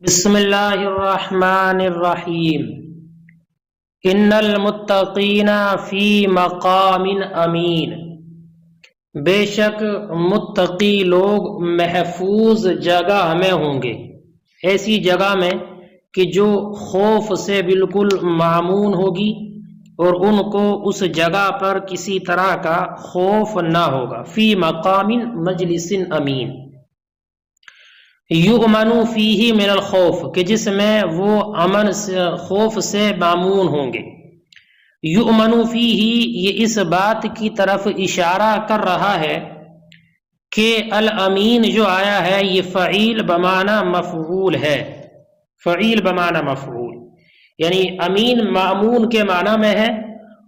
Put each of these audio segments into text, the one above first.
بسم اللہ الرحمن الرحیم ان المتقین فی مقام امین، بے شک متقی لوگ محفوظ جگہ میں ہوں گے، ایسی جگہ میں کہ جو خوف سے بالکل معمون ہوگی اور ان کو اس جگہ پر کسی طرح کا خوف نہ ہوگا۔ فی مقام مجلس امین، یؤمن فیہ من الخوف، کہ جس میں وہ امن سے خوف سے معمون ہوں گے۔ یؤمن فیہ، یہ اس بات کی طرف اشارہ کر رہا ہے کہ الامین جو آیا ہے یہ فعیل بمعنی مفعول ہے، فعیل بمعنی مفعول، یعنی امین معمون کے معنی میں ہے،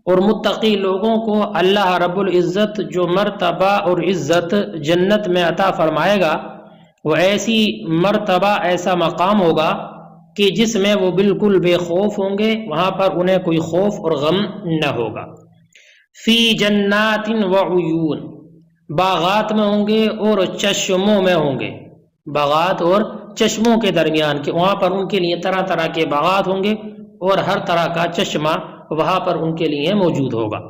اور متقی لوگوں کو اللہ رب العزت جو مرتبہ اور عزت جنت میں عطا فرمائے گا وہ ایسی مرتبہ، ایسا مقام ہوگا کہ جس میں وہ بالکل بے خوف ہوں گے، وہاں پر انہیں کوئی خوف اور غم نہ ہوگا۔ فی جنات وعیون، باغات میں ہوں گے اور چشموں میں ہوں گے، باغات اور چشموں کے درمیان، کہ وہاں پر ان کے لیے طرح طرح کے باغات ہوں گے اور ہر طرح کا چشمہ وہاں پر ان کے لیے موجود ہوگا۔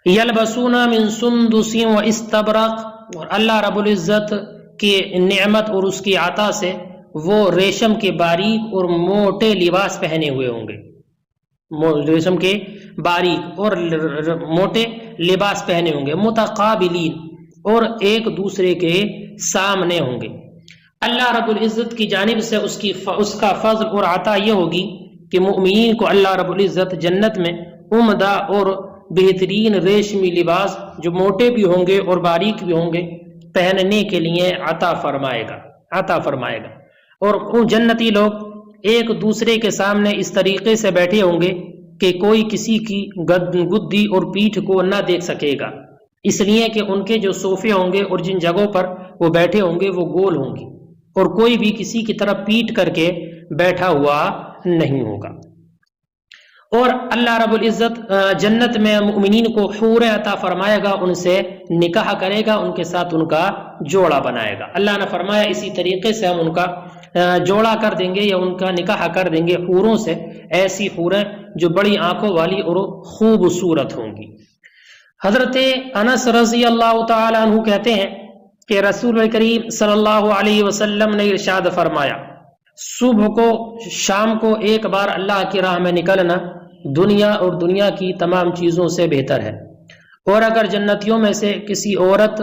یلبسون من سندس و استبرق، اور اللہ رب العزت کی نعمت اور اس کی عطا سے وہ ریشم کے باریک اور موٹے لباس پہنے ہوئے ہوں گے، ریشم کے باریک اور موٹے لباس پہنے ہوں گے، متقابلین، اور ایک دوسرے کے سامنے ہوں گے۔ اللہ رب العزت کی جانب سے اس کا فضل اور عطا یہ ہوگی کہ مؤمنین کو اللہ رب العزت جنت میں عمدہ اور بہترین ریشمی لباس جو موٹے بھی ہوں گے اور باریک بھی ہوں گے پہننے کے لیے عطا فرمائے گا، اور وہ جنتی لوگ ایک دوسرے کے سامنے اس طریقے سے بیٹھے ہوں گے کہ کوئی کسی کی گدی اور پیٹھ کو نہ دیکھ سکے گا، اس لیے کہ ان کے جو صوفے ہوں گے اور جن جگہوں پر وہ بیٹھے ہوں گے وہ گول ہوں گی، اور کوئی بھی کسی کی طرف پیٹ کر کے بیٹھا ہوا نہیں ہوگا۔ اور اللہ رب العزت جنت میں مؤمنین کو حور عطا فرمائے گا، ان سے نکاح کرے گا، ان کے ساتھ ان کا جوڑا بنائے گا۔ اللہ نے فرمایا اسی طریقے سے ہم ان کا جوڑا کر دیں گے یا ان کا نکاح کر دیں گے حوروں سے، ایسی حوریں جو بڑی آنکھوں والی اور خوبصورت ہوں گی۔ حضرت انس رضی اللہ تعالی عنہ کہتے ہیں کہ رسول کریم صلی اللہ علیہ وسلم نے ارشاد فرمایا، صبح کو شام کو ایک بار اللہ کی راہ میں نکلنا دنیا اور دنیا کی تمام چیزوں سے بہتر ہے، اور اگر جنتیوں میں سے کسی عورت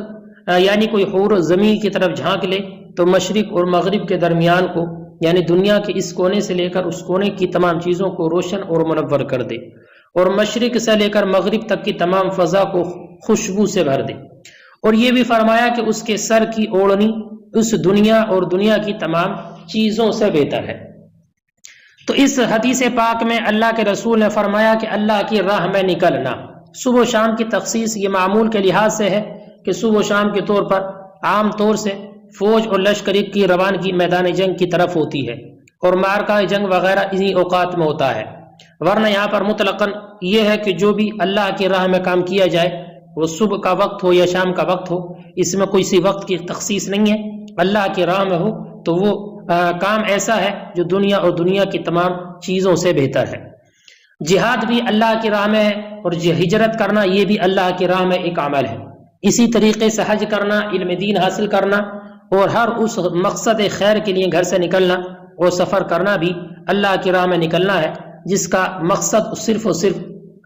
یعنی کوئی حور زمین کی طرف جھانک لے تو مشرق اور مغرب کے درمیان کو، یعنی دنیا کے اس کونے سے لے کر اس کونے کی تمام چیزوں کو روشن اور منور کر دے، اور مشرق سے لے کر مغرب تک کی تمام فضا کو خوشبو سے بھر دے، اور یہ بھی فرمایا کہ اس کے سر کی اوڑھنی اس دنیا اور دنیا کی تمام چیزوں سے بہتر ہے۔ تو اس حدیث پاک میں اللہ کے رسول نے فرمایا کہ اللہ کی راہ میں نکلنا، صبح و شام کی تخصیص یہ معمول کے لحاظ سے ہے کہ صبح و شام کے طور پر عام طور سے فوج اور لشکر کی روانگی میدان جنگ کی طرف ہوتی ہے، اور معرکہ جنگ وغیرہ انہی اوقات میں ہوتا ہے، ورنہ یہاں پر مطلقاً یہ ہے کہ جو بھی اللہ کی راہ میں کام کیا جائے وہ صبح کا وقت ہو یا شام کا وقت ہو، اس میں کوئی سی وقت کی تخصیص نہیں ہے، اللہ کی راہ میں ہو تو وہ کام ایسا ہے جو دنیا اور دنیا کی تمام چیزوں سے بہتر ہے۔ جہاد بھی اللہ کی راہ میں ہے، اور ہجرت کرنا یہ بھی اللہ کی راہ میں ایک عمل ہے، اسی طریقے سے حج کرنا، علم دین حاصل کرنا، اور ہر اس مقصد خیر کے لیے گھر سے نکلنا اور سفر کرنا بھی اللہ کی راہ میں نکلنا ہے، جس کا مقصد صرف اور صرف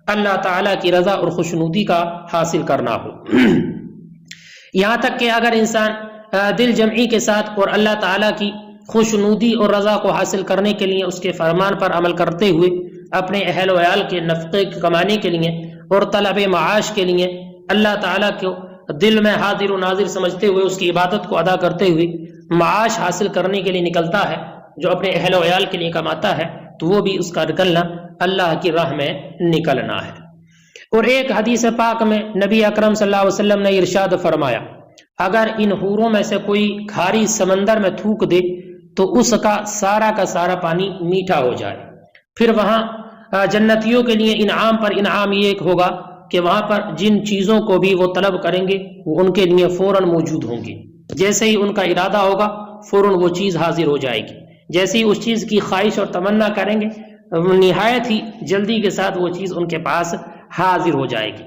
اللہ تعالیٰ کی رضا اور خوشنودی کا حاصل کرنا ہو۔ یہاں تک کہ اگر انسان دل جمعی کے ساتھ اور اللہ تعالیٰ کی خوشنودی اور رضا کو حاصل کرنے کے لیے اس کے فرمان پر عمل کرتے ہوئے اپنے اہل و عیال کے نفقے کمانے کے لیے اور طلب معاش کے لیے اللہ تعالیٰ کو دل میں حاضر و ناظر سمجھتے ہوئے اس کی عبادت کو ادا کرتے ہوئے معاش حاصل کرنے کے لیے نکلتا ہے، جو اپنے اہل و عیال کے لیے کماتا ہے، تو وہ بھی اس کا نکلنا اللہ کی راہ میں نکلنا ہے۔ اور ایک حدیث پاک میں نبی اکرم صلی اللہ علیہ وسلم نے ارشاد فرمایا، اگر ان حوروں میں سے کوئی کھاری سمندر میں تھوک دے تو اس کا سارا پانی میٹھا ہو جائے، پھر وہاں جنتیوں کے لیے انعام پر انعام یہ ایک ہوگا کہ وہاں پر جن چیزوں کو بھی وہ طلب کریں گے وہ ان کے لیے فوراً موجود ہوں گی، جیسے ہی ان کا ارادہ ہوگا فوراً وہ چیز حاضر ہو جائے گی۔ جیسی اس چیز کی خواہش اور تمنا کریں گے نہایت ہی جلدی کے ساتھ وہ چیز ان کے پاس حاضر ہو جائے گی۔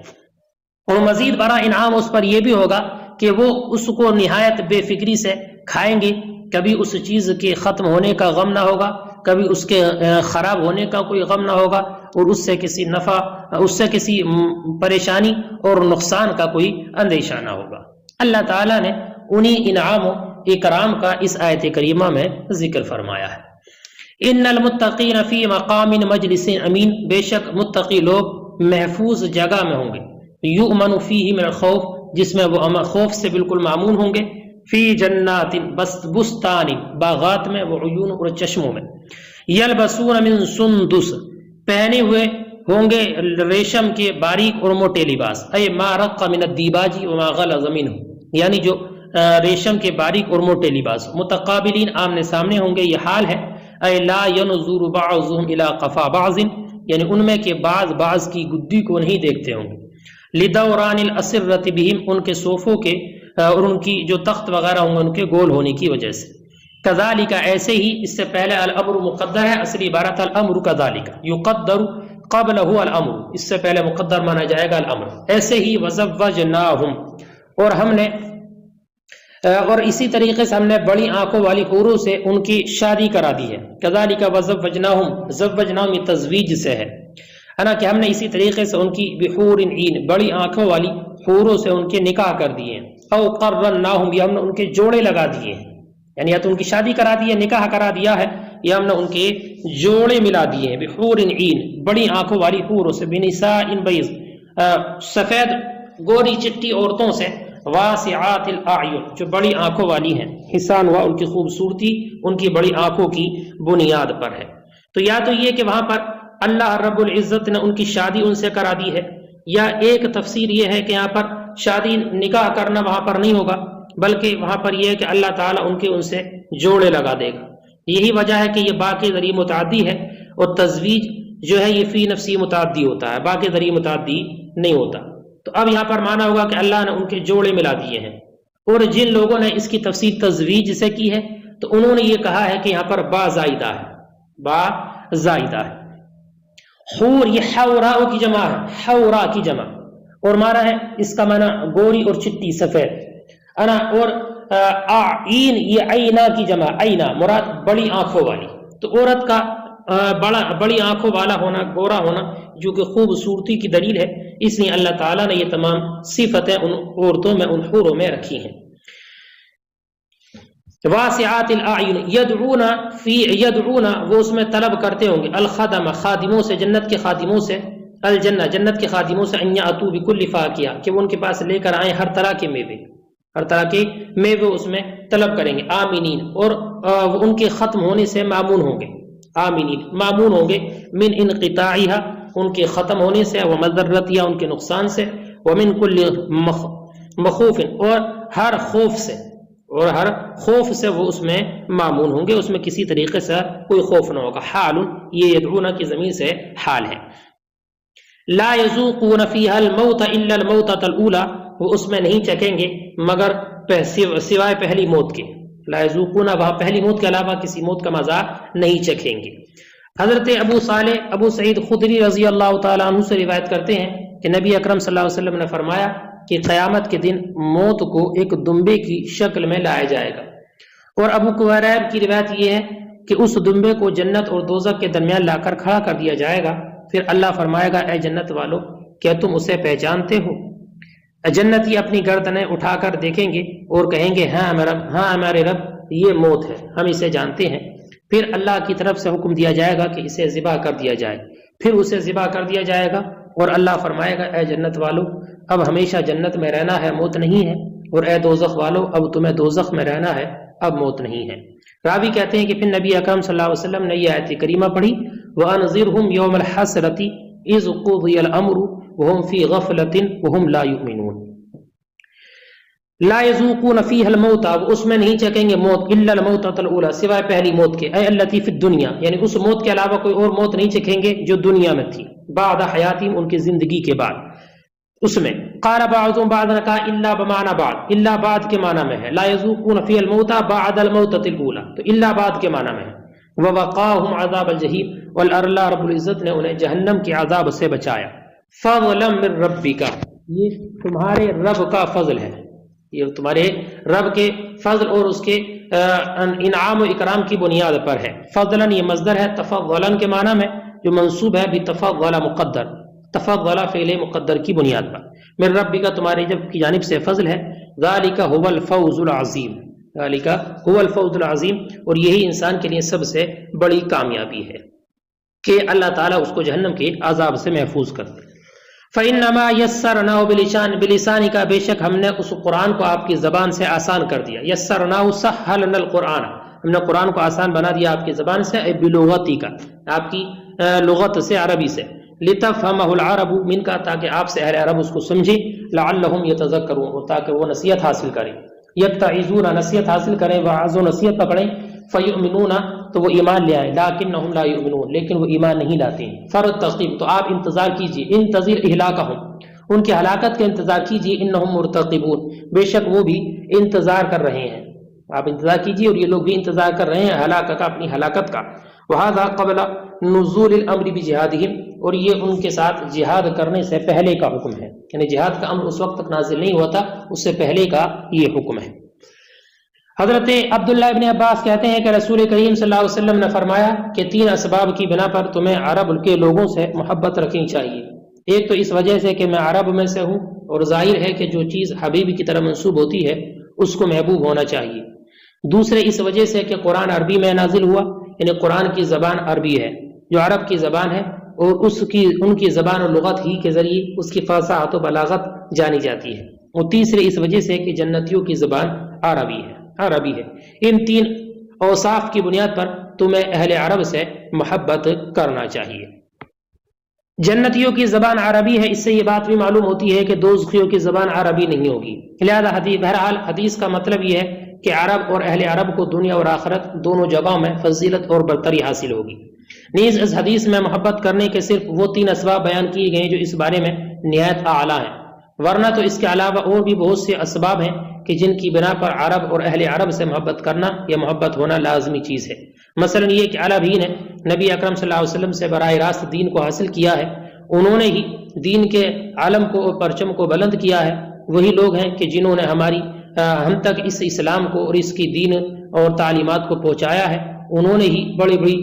اور مزید بڑا انعام اس پر یہ بھی ہوگا کہ وہ اس کو نہایت بے فکری سے کھائیں گے، کبھی اس چیز کے ختم ہونے کا غم نہ ہوگا، کبھی اس کے خراب ہونے کا کوئی غم نہ ہوگا، اور اس سے کسی نفع، اس سے کسی پریشانی اور نقصان کا کوئی اندیشہ نہ ہوگا۔ اللہ تعالیٰ نے انہی انعام و اکرام کا اس آیت کریمہ میں ذکر فرمایا ہے۔ ان المتقین فی مقام مجلس امین، بے شک متقی لوگ محفوظ جگہ میں ہوں گے، یؤمن فیہ من الخوف، جس میں وہ خوف سے بالکل معمون ہوں گے، فی جنات بستان، باغات میں، وعیون اور چشموں میں، یلبسون من سندس، پہنے ہوئے ہوں گے ریشم کے باریک اور موٹے لباس، اے ما رق من الدیباج وما غلظ منہ، یعنی جو ریشم کے باریک اور موٹے لباس، متقابلین، آمنے سامنے ہوں گے، یہ حال ہے، اے لا ينظر بعضهم الى قفا بعض، یعنی ان میں کہ بعض کی گدی کو نہیں دیکھتے ہوں گے، لدوران الاسرۃ بہم، ان کے صوفوں کے اور ان کی جو تخت وغیرہ ہوں گے ان کے گول ہونے کی وجہ سے، کذالک، ایسے ہی، اس سے پہلے الامر مقدر ہے، اصلی عبارت الامر کذالک، یقدر قبلہ الامر، اس سے پہلے مقدر مانا جائے گا الامر، ایسے ہی وزوجناہم، اور ہم نے اور اسی طریقے سے ہم نے بڑی آنکھوں والی حوروں سے ان کی شادی کرا دی ہے، کذالک وزوجناہم، زوجناہم یہ تزویج سے ہے نا، کہ ہم نے اسی طریقے سے ان کی بحور عین، بڑی آنکھوں والی حوروں سے ان کے نکاح کر دیے ہیں، او قرناہم، یا ہم نے ان کے جوڑے لگا دیے ہیں، یعنی یا تو ان کی شادی کرا دی ہے، نکاح کرا دیا ہے، یا ہم نے ان کے جوڑے ملا دیے ہیں، بحور عین، بڑی آنکھوں والی حوروں سے، بنساء بیض، سفید گوری چٹی عورتوں سے، واسعات الاعین، جو بڑی آنکھوں والی ہیں، حسان ہوا ان کی خوبصورتی ان کی بڑی آنکھوں کی بنیاد پر ہے۔ تو یا تو یہ کہ وہاں پر اللہ رب العزت نے ان کی شادی ان سے کرا دی ہے، یا ایک تفسیر یہ ہے کہ یہاں پر شادی نکاح کرنا وہاں پر نہیں ہوگا، بلکہ وہاں پر یہ ہے کہ اللہ تعالیٰ ان سے جوڑے لگا دے گا۔ یہی وجہ ہے کہ یہ باقی ذریعہ متعدی ہے، اور تزویج جو ہے یہ فی نفسی متعدی ہوتا ہے، باقی ذریعہ متعدی نہیں ہوتا۔ تو اب یہاں پر مانا ہوگا کہ اللہ نے ان کے جوڑے ملا دیے ہیں، اور جن لوگوں نے اس کی تفسیر تزویج سے کی ہے تو انہوں نے یہ کہا ہے کہ یہاں پر با زائدہ ہے، با زائدہ ہے۔ حور یہ حورا کی جمع ہے، حورا کی جمع، اور مانا ہے اس کا معنی گوری اور چٹی سفید انا، اور عین یہ عینا کی جمع، عینا مراد بڑی آنکھوں والی۔ تو عورت کا بڑی آنکھوں والا ہونا، گورا ہونا، جو کہ خوبصورتی کی دلیل ہے، اس لیے اللہ تعالیٰ نے یہ تمام صفتیں ان عورتوں میں، ان حوروں میں رکھی ہیں۔ واسعات الاعین، یدعون وہ اس میں طلب کرتے ہوں گے، الخدم خادموں سے، جنت کے خادموں سے، الجنہ جنت کے خادموں سے، ان یاتوا بکل فاکہہ کہ وہ ان کے پاس لے کر آئیں ہر طرح کے میوے، ہر طرح کے میوے اس میں طلب کریں گے، آمینین، اور وہ ان کے ختم ہونے سے معمون ہوں گے، آمینین معمون ہوں گے، من انقطاعها ان کے ختم ہونے سے، ومضرتها ان کے نقصان سے، ومن کل مخوف اور ہر خوف سے، اور ہر خوف سے وہ اس میں معمون ہوں گے، اس میں کسی طریقے سے کوئی خوف نہ ہوگا۔ حال یہ یدعون کی زمین سے حال ہے۔ لا یذوقون فیہا الموت الا الموتۃ الاولی، وہ اس میں نہیں چکیں گے مگر سوائے پہلی موت کے، لا یذوقون، وہاں پہلی موت کے علاوہ کسی موت کا مزہ نہیں چکھیں گے۔ حضرت ابو سعید خدری رضی اللہ تعالیٰ عنہ سے روایت کرتے ہیں کہ نبی اکرم صلی اللہ علیہ وسلم نے فرمایا کہ قیامت کے دن موت کو ایک دمبے کی شکل میں لایا جائے گا، اور ابو قریب کی روایت یہ ہے کہ اس دمبے کو جنت اور دوزخ کے درمیان لا کر کھڑا کر دیا جائے گا، پھر اللہ فرمائے گا، اے جنت والو کیا تم اسے پہچانتے ہو؟ جنتی اپنی گردنیں اٹھا کر دیکھیں گے اور کہیں گے، ہاں ہمارے رب، یہ موت ہے، ہم اسے جانتے ہیں۔ پھر اللہ کی طرف سے حکم دیا جائے گا کہ اسے ذبح کر دیا جائے، پھر اسے ذبح کر دیا جائے گا، اور اللہ فرمائے گا، اے جنت والو اب ہمیشہ جنت میں رہنا ہے، موت نہیں ہے، اور اے دوزخ والو اب تمہیں دوزخ میں رہنا ہے، اب موت نہیں ہے۔ راوی کہتے ہیں کہ پھر نبی اکرم صلی اللہ علیہ وسلم نے یہ آیت کریمہ پڑھی، وَأَنذِرْهُمْ يَوْمَ الْحَسْرَةِ إِذْ قُضِيَ الْأَمْرُ وَهُمْ فِي غَفْلَةٍ وَهُمْ لَا يُؤْمِنُونَ۔ لا یذوقون فیہا الموت، وہ اس میں نہیں چکیں گے موت، الا الموتۃ الاولی، سوائے پہلی موت کے، اے التی فی الدنیا، یعنی اس موت کے علاوہ کوئی اور موت نہیں چکھیں گے جو دنیا میں تھی، بعد حیاتہم ان کی زندگی کے بعد، اس میں۔ قال بعضهم بعض نے کہا الا بمعنی بعد، الا بعد کے معنی میں ہے، لا یذوقون فیہا الموت بعد الموتۃ الاولی، تو الا بعد کے معنی میں ہے۔ ووقاہم عذاب الجحیم، اور اللہ رب العزت نے انہیں جہنم کے عذاب سے بچایا۔ فضلا من ربک، یہ تمہارے رب کا فضل ہے، یہ تمہارے رب کے فضل اور اس کے انعام و اکرام کی بنیاد پر ہے۔ فضلا یہ مصدر ہے تفضلا کے معنی میں، جو منصوب ہے بتفضل مقدر، تفضل فعل مقدر کی بنیاد پر۔ من ربک تمہاری جب کی جانب سے فضل ہے۔ ذالک هو الفوز العظیم، ذالک هو الفوز العظیم، اور یہی انسان کے لیے سب سے بڑی کامیابی ہے کہ اللہ تعالیٰ اس کو جہنم کے عذاب سے محفوظ کر دے۔ فَإِنَّمَا يَسَّرْنَاهُ بِلِسَانِكَ، بے شک ہم نے اس قرآن کو آپ کی زبان سے آسان کر دیا۔ یسرناہ سہلنا القرآن، ہم نے قرآن کو آسان بنا دیا آپ کی زبان سے، بلغتی کا، آپ کی لغت سے، عربی سے۔ لِتَفْهَمَهُ الْعَرَبُ مِنْكَ، تاکہ آپ سے اہل عرب اس کو سمجھے، لَعَلَّهُمْ يَتَذَكَّرُونَ، تاکہ وہ نصیحت حاصل کریں، یتعظون نصیحت حاصل کریں، وعظ و نصیحت پکڑیں، فَيُؤْمِنُونَ تو وہ ایمان لے آئیں، لیکنہم لا یؤمنون لیکن وہ ایمان نہیں لاتے ہیں۔ فَارْتَقِبْ تو آپ انتظار کیجئے، انتظر اہلاکہم ان کی ہلاکت کا انتظار کیجئے، انہم مرتقبون بے شک وہ بھی انتظار کر رہے ہیں، آپ انتظار کیجئے اور یہ لوگ بھی انتظار کر رہے ہیں ہلاکت کا، اپنی ہلاکت کا۔ وَهَذَا قَبْلَ نُزُولِ الْأَمْرِ بِجِهَادِهِمْ، اور یہ ان کے ساتھ جہاد کرنے سے پہلے کا حکم ہے، یعنی جہاد کا امر اس وقت تک نازل نہیں ہوا تھا، اس سے پہلے کا یہ حکم ہے۔ حضرت عبداللہ ابن عباس کہتے ہیں کہ رسول کریم صلی اللہ علیہ وسلم نے فرمایا کہ 3 اسباب کی بنا پر تمہیں عرب کے لوگوں سے محبت رکھنی چاہیے۔ ایک تو اس وجہ سے کہ میں عرب میں سے ہوں، اور ظاہر ہے کہ جو چیز حبیب کی طرح منسوب ہوتی ہے اس کو محبوب ہونا چاہیے۔ دوسرے اس وجہ سے کہ قرآن عربی میں نازل ہوا، یعنی قرآن کی زبان عربی ہے جو عرب کی زبان ہے، اور ان کی زبان اور لغت ہی کے ذریعے اس کی فصاحت و بلاغت جانی جاتی ہے۔ اور تیسرے اس وجہ سے کہ جنتیوں کی زبان عربی ہے۔ ان 3 اوصاف کی بنیاد پر تمہیں اہل عرب سے محبت کرنا چاہیے۔ جنتیوں کی زبان عربی ہے، اس سے یہ بات بھی معلوم ہوتی ہے کہ دوزخیوں کی زبان عربی نہیں ہوگی۔ لہذا بہرحال حدیث کا مطلب یہ ہے کہ عرب اور اہل عرب کو دنیا اور آخرت دونوں جگہوں میں فضیلت اور برتری حاصل ہوگی۔ نیز اس حدیث میں محبت کرنے کے صرف وہ 3 اسباب بیان کیے گئے جو اس بارے میں نہایت اعلیٰ ہیں، ورنہ تو اس کے علاوہ اور بھی بہت سے اسباب ہیں کہ جن کی بنا پر عرب اور اہل عرب سے محبت کرنا یا محبت ہونا لازمی چیز ہے۔ مثلا یہ کہ عرب ہی نے نبی اکرم صلی اللہ علیہ وسلم سے براہ راست دین کو حاصل کیا ہے، انہوں نے ہی دین کے عالم کو اور پرچم کو بلند کیا ہے، وہی لوگ ہیں کہ جنہوں نے ہم تک اس اسلام کو اور اس کی دین اور تعلیمات کو پہنچایا ہے، انہوں نے ہی بڑی بڑی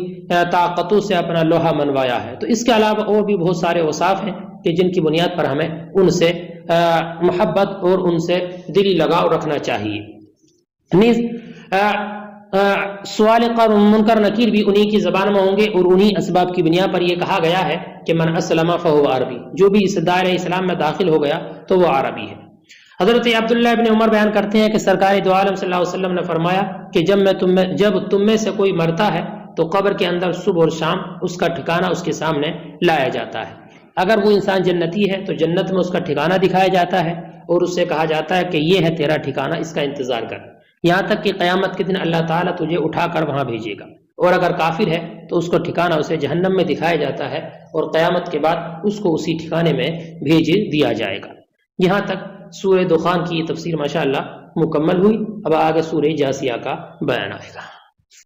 طاقتوں سے اپنا لوہا منوایا ہے۔ تو اس کے علاوہ اور بھی بہت سارے اوصاف ہیں کہ جن کی بنیاد پر ہمیں ان سے محبت اور ان سے دلی لگاؤ رکھنا چاہیے۔ نیز سوال قر منکر نکیر بھی انہی کی زبان میں ہوں گے، اور انہی اسباب کی بنیاد پر یہ کہا گیا ہے کہ من اسلم فہو عربی، جو بھی اس دائرہ اسلام میں داخل ہو گیا تو وہ عربی ہے۔ حضرت عبداللہ ابن عمر بیان کرتے ہیں کہ سرکار دو عالم صلی اللہ علیہ وسلم نے فرمایا کہ جب تم میں سے کوئی مرتا ہے تو قبر کے اندر صبح اور شام اس کا ٹھکانہ اس کے سامنے لایا جاتا ہے۔ اگر وہ انسان جنتی ہے تو جنت میں اس کا ٹھکانہ دکھایا جاتا ہے، اور اس سے کہا جاتا ہے کہ یہ ہے تیرا ٹھکانہ، اس کا انتظار کر، یہاں تک کہ قیامت کے دن اللہ تعالیٰ تجھے اٹھا کر وہاں بھیجے گا۔ اور اگر کافر ہے تو اس کو ٹھکانہ اسے جہنم میں دکھایا جاتا ہے، اور قیامت کے بعد اس کو اسی ٹھکانے میں بھیج دیا جائے گا۔ یہاں تک سورہ دخان کی یہ تفسیر ماشاءاللہ مکمل ہوئی۔ اب آگے سورہ جاسیہ کا بیان آئے گا۔